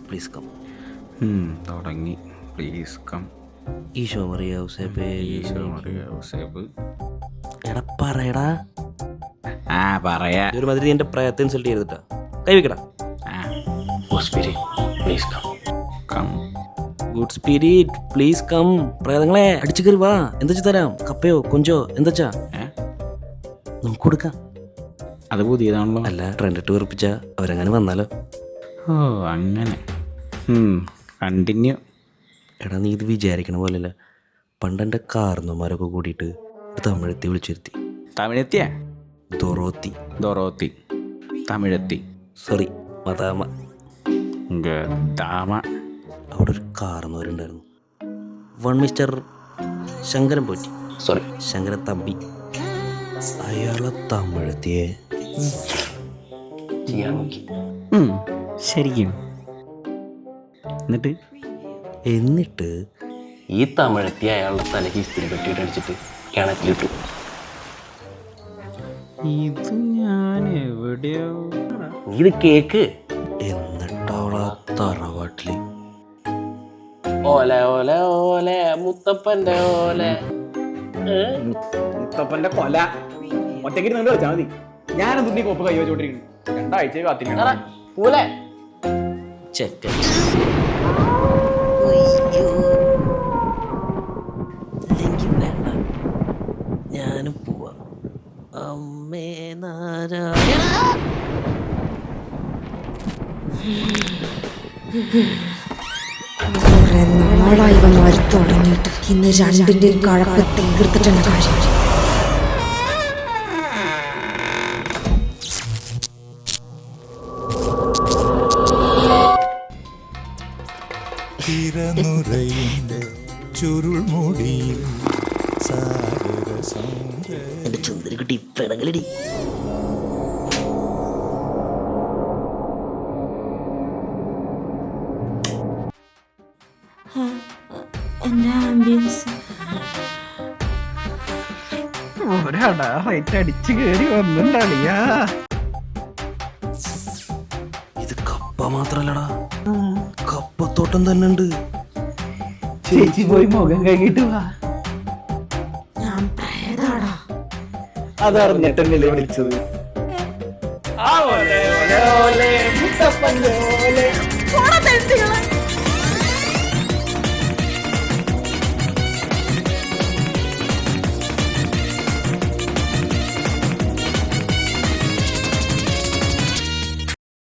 Please come. തുടങ്ങി. Please come. Esho Mariya ഔസേപ്പേ. ഈശോ മറിയ ഔസേപ്പ്. എടാ പറയടാ. പറയാ. ഒരുമാതിരി നീ എൻ്റെ പ്രയത്തെ ഇൻസൾട്ട് ചെയ്തിട്ടാ. കൈവെക്കടാ. Please come. Come. Good spirit please come. പ്രേതങ്ങളെ അടിച്ചു കയറി വാ. എന്താ തരാം? കപ്പയോ കൊഞ്ചോ എന്താ നമുക്ക് കൊടുക്കാം. അത് പുതിയതാണല്ലോ. അല്ല ട്രെൻഡ് ഇട്ട് വെറുപ്പിച്ച അവരങ്ങനെ വന്നാലോ? ഓ അങ്ങനെ. കണ്ടിന്യൂ. എടാ നീ ഇത് വിചാരിക്കണ പോലെയല്ല. പണ്ടെൻ്റെ കാർന്നമാരൊക്കെ കൂടിയിട്ട് തമിഴത്തി വിളിച്ചിരുത്തി. തമിഴെത്തിയ ദൊറോത്തി തമിഴെത്തി. സോറി മതാമ. ഗദാമ. അവിടെ ഒരു കാർന്നവരുണ്ടായിരുന്നു. മിസ്റ്റർ ശങ്കരൻ പോറ്റി. സോറി ശങ്കരൻ തമ്പി. അയാളെ തമിഴത്തിയെ ചെയ്യാൻ നോക്കി. ശരിക്കും. എന്നിട്ട് ഈ തമിഴത്തി അയാളുടെ തലയ്ക്ക് ഇസ്തിരി പെട്ടിട്ട് അടിച്ചിട്ട് കിണറ്റിലിട്ടു. ഇത് ഞാൻ എവിടെയോ ഇത് കേക്ക്. എന്നിട്ടവളാ തറവാട്ടില് ഓല ഓല ഓല മുത്തപ്പന്റെ ഓല. മുത്തപ്പന്റെ കൊല ഒറ്റയ്ക്ക് നിങ്ങൾ വെച്ചാൽ മതി. ഞാനെന്തുണ്ണി കോപ്പ് കൈ വെച്ചോണ്ടിരിക്കുന്നു. 2 ആഴ്ച കാത്തിരിക്കണം. ചെക്കൻ വേണ്ട, ഞാനും പോവാ. അമ്മേ നാരായണ. നാളായി വന്ന് വരുത്തുടങ്ങിയിട്ട് ഇന്ന് 2ന്റെയും കഴപ്പ് തീർത്തിട്ടുണ്ട് കാര്യം. ചുരുൾമുടിയിൽ എന്റെ ചുന്ദരിക്കുട്ടി പെടങ്ങലടി. എന്റെ ആംബിയൻസ് ഒരാടാ റൈറ്റ് അടിച്ചു കയറി വന്നിട്ടാളിയാ. ഇത് കപ്പ മാത്രല്ലടാ, കപ്പത്തോട്ടം തന്നെ ഉണ്ട്. ചേച്ചി പോയി മുഖം കഴുകിട്ട് വാ. ഞാൻ പ്രേതാടാ. അതറിഞ്ഞിട്ടല്ലേ വിളിച്ചത്. മുത്തപ്പന്റെ ഓലെ